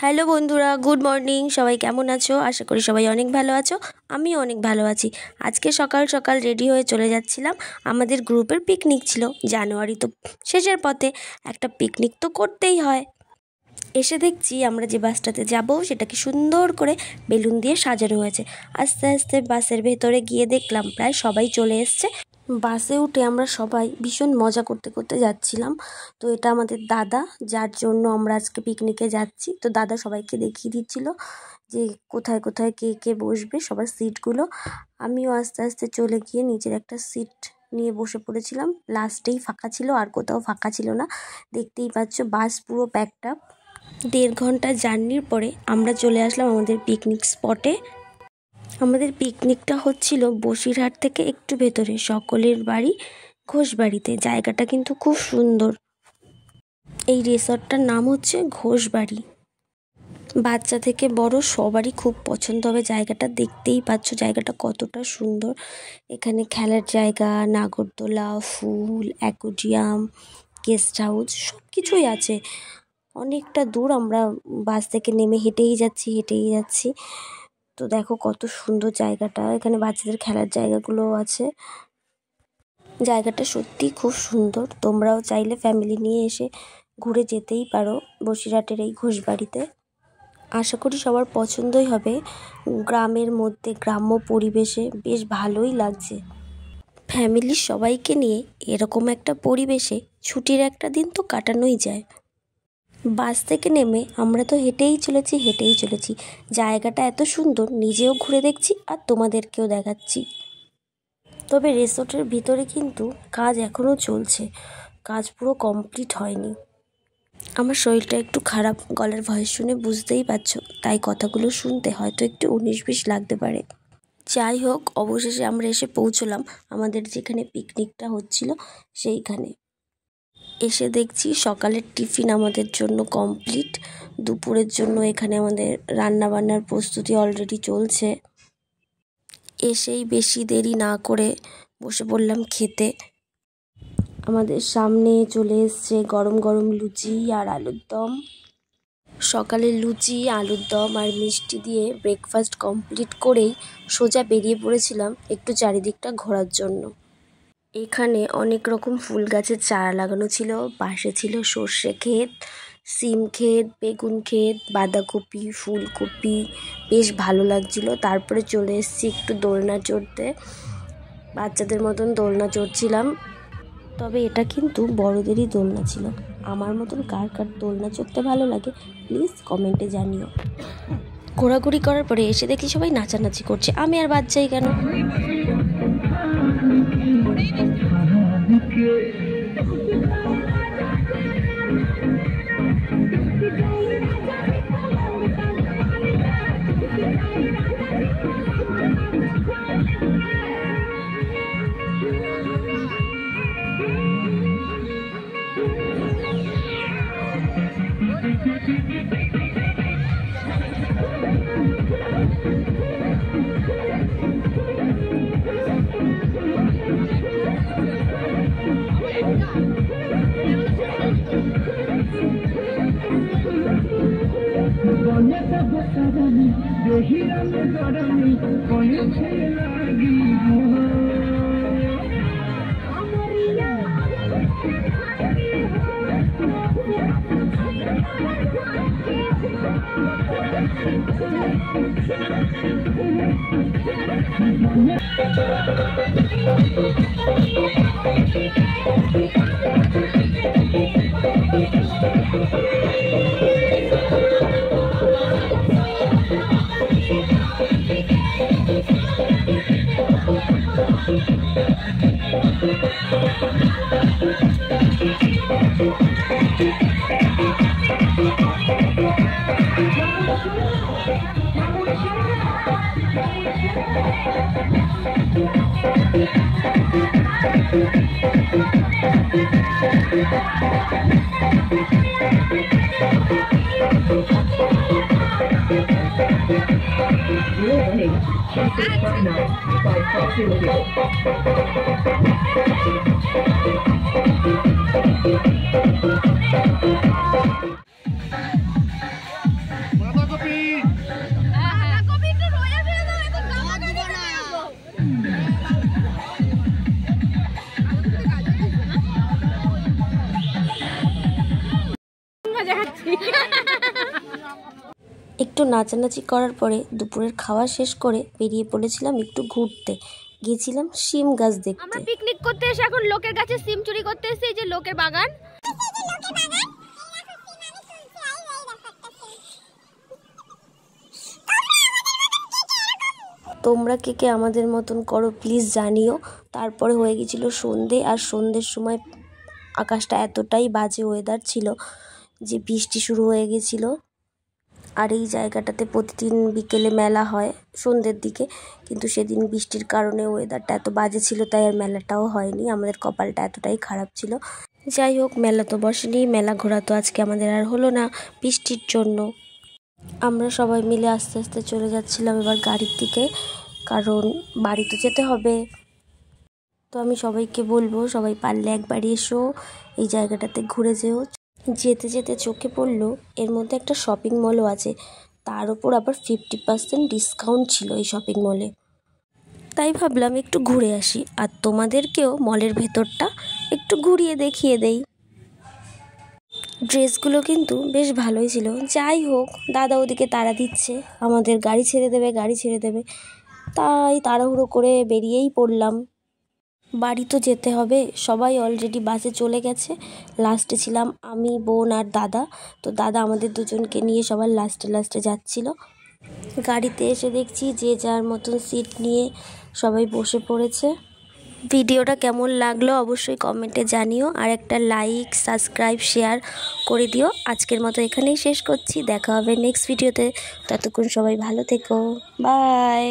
Hello বন্ধুরা, good morning. সবাই কেমন আছো? আশা করি সবাই অনেক ভালো আছো। আমিও অনেক ভালো আছি। আজকে সকাল সকাল রেডি হয়ে চলে যাচ্ছিলাম। আমাদের গ্রুপের পিকনিক ছিল। জানুয়ারি তো শেষের পথে, একটা পিকনিক তো করতেই হয়। এসে দেখছি আমরা যে বাসটাতে যাব সেটাকে সুন্দর করে বেলুন দিয়ে সাজানো হয়েছে। আস্তে আস্তে বাসের ভেতরে গিয়ে দেখলাম প্রায় সবাই চলে এসছে। বাসে উঠে আমরা সবাই ভীষণ মজা করতে করতে যাচ্ছিলাম। তো এটা আমাদের দাদা, যার জন্য আমরা আজকে পিকনিকে যাচ্ছি। তো দাদা সবাইকে দেখিয়ে দিচ্ছিল যে কোথায় কোথায় কে কে বসবে, সবার সিটগুলো। আমিও আস্তে আস্তে চলে গিয়ে নিচের একটা সিট নিয়ে বসে পড়েছিলাম। লাস্টেই ফাঁকা ছিল, আর কোথাও ফাঁকা ছিল না। দেখতেই পাচ্ছ বাস পুরো প্যাকড আপ। 1.5 ঘন্টা জার্নির পরে আমরা চলে আসলাম আমাদের পিকনিক স্পটে। আমাদের পিকনিকটা হচ্ছিল বসিরহাট থেকে একটু ভেতরে, সকলের বাড়ি ঘোষবাড়িতে। জায়গাটা কিন্তু খুব সুন্দর। এই রিসর্টটার নাম হচ্ছে ঘোষবাড়ি। বাচ্চা থেকে বড় সবারই খুব পছন্দ হবে জায়গাটা। দেখতেই পাচ্ছ জায়গাটা কতটা সুন্দর। এখানে খেলার জায়গা, নাগরদোলা, ফুল, অ্যাকোয়ারিয়াম, গেস্ট হাউস সব কিছুই আছে। অনেকটা দূর আমরা বাস থেকে নেমে হেঁটেই যাচ্ছি। তো দেখো কত সুন্দর জায়গাটা। এখানে বাচ্চাদের খেলার জায়গাগুলোও আছে। জায়গাটা সত্যিই খুব সুন্দর। তোমরাও চাইলে ফ্যামিলি নিয়ে এসে ঘুরে যেতেই পারো বসিরহাটের এই ঘোষবাড়িতে। আশা করি সবার পছন্দই হবে। গ্রামের মধ্যে, গ্রাম্য পরিবেশে বেশ ভালোই লাগছে। ফ্যামিলির সবাইকে নিয়ে এরকম একটা পরিবেশে ছুটির একটা দিন তো কাটানোই যায়। বাস থেকে নেমে আমরা তো হেঁটেই চলেছি। জায়গাটা এত সুন্দর, নিজেও ঘুরে দেখছি আর তোমাদেরকেও দেখাচ্ছি। তবে রিসোর্টের ভিতরে কিন্তু কাজ এখনও চলছে, কাজ পুরো কমপ্লিট হয়নি। আমার শরীরটা একটু খারাপ, গলার ভয়েস শুনে বুঝতেই পারছো, তাই কথাগুলো শুনতে হয়তো একটু 19-20 লাগতে পারে। যাই হোক, অবশেষে আমরা এসে পৌঁছলাম আমাদের যেখানে পিকনিকটা হচ্ছিল সেইখানে। এসে দেখছি সকালের টিফিন আমাদের জন্য কমপ্লিট। দুপুরের জন্য এখানে আমাদের রান্না বান্নার প্রস্তুতি অলরেডি চলছে। এসেই বেশি দেরি না করে বসে পড়লাম খেতে। আমাদের সামনে চলে এসছে গরম গরম লুচি আর আলুর দম। সকালে লুচি, আলুর দম আর মিষ্টি দিয়ে ব্রেকফাস্ট কমপ্লিট করেই সোজা বেরিয়ে পড়েছিলাম একটু চারিদিকটা ঘোরার জন্য। এখানে অনেক রকম ফুল গাছের চারা লাগানো ছিল। পাশে ছিল সর্ষে ক্ষেত, সিম ক্ষেত, বেগুন ক্ষেত, বাঁধাকপি, ফুলকপি। বেশ ভালো লাগছিল। তারপরে চলে এসেছি একটু দোলনা চড়তে। বাচ্চাদের মতন দোলনা চড়ছিলাম। তবে এটা কিন্তু বড়দেরই দোলনা ছিল। আমার মতন কার কার দোলনা চড়তে ভালো লাগে প্লিজ কমেন্টে জানিও। ঘোরাঘুরি করার পরে এসে দেখি সবাই নাচানাচি করছে। আমি আর বাদ যাই কেন? একটু নাচানাচি করার পরে দুপুরের খাওয়া শেষ করে বেরিয়ে পড়েছিলাম একটু ঘুরতে। গিয়েছিলাম সিম গাছ দেখতে। আমরা পিকনিক করতে এসে এখন লোকের কাছে সিম চুরি করতে এসেছি। এই যে লোকের বাগান। তোমরা কে কে আমাদের মতন করো প্লিজ জানিও। তারপরে হয়ে গেছিল সন্ধে, আর সন্ধ্যের সময় আকাশটা এতটাই বাজে ওয়েদার ছিল যে বৃষ্টি শুরু হয়ে গেছিল। আর এই জায়গাটাতে প্রতিদিন বিকেলে মেলা হয় সন্ধ্যের দিকে, কিন্তু সেদিন বৃষ্টির কারণে ওয়েদারটা এত বাজে ছিল তাই আর মেলাটাও হয়নি। আমাদের কপালটা এতটাই খারাপ ছিল। যাই হোক, মেলা তো বসেনি, মেলা ঘোরা তো আজকে আমাদের আর হলো না বৃষ্টির জন্য। আমরা সবাই মিলে আস্তে আস্তে চলে যাচ্ছিলাম এবার গাড়ির দিকে, কারণ বাড়ি তো যেতে হবে। তো আমি সবাইকে বলবো, সবাই পারলে একবারই এসো, এই জায়গাটাতে ঘুরে যেও। যেতে যেতে চোখে পড়লো এর মধ্যে একটা শপিং মলও আছে, তার ওপর আবার 50% ডিসকাউন্ট ছিল এই শপিং মলে। তাই ভাবলাম একটু ঘুরে আসি, আর তোমাদেরকেও মলের ভেতরটা একটু ঘুরিয়ে দেখিয়ে দেই। ড্রেসগুলো কিন্তু বেশ ভালোই ছিল। যাই হোক, দাদা ওদিকে তাড়া দিচ্ছে আমাদের গাড়ি ছেড়ে দেবে, গাড়ি ছেড়ে দেবে, তাই তাড়াহুড়ো করে বেরিয়েই পড়লাম। বাড়ি তো যেতে হবে, সবাই অলরেডি বাসে চলে গেছে। লাস্টে ছিলাম আমি, বোন আর দাদা। তো দাদা আমাদের দুজনকে নিয়ে সবার লাস্টে যাচ্ছিল। গাড়িতে এসে দেখছি যে যার মতন সিট নিয়ে সবাই বসে পড়েছে। ভিডিওটা কেমন লাগলো অবশ্যই কমেন্টে জানিও, আর একটা লাইক, সাবস্ক্রাইব, শেয়ার করে দিও। আজকের মতো এখানেই শেষ করছি, দেখা হবে নেক্সট ভিডিওতে। ততক্ষণ সবাই ভালো থেকো, বাই।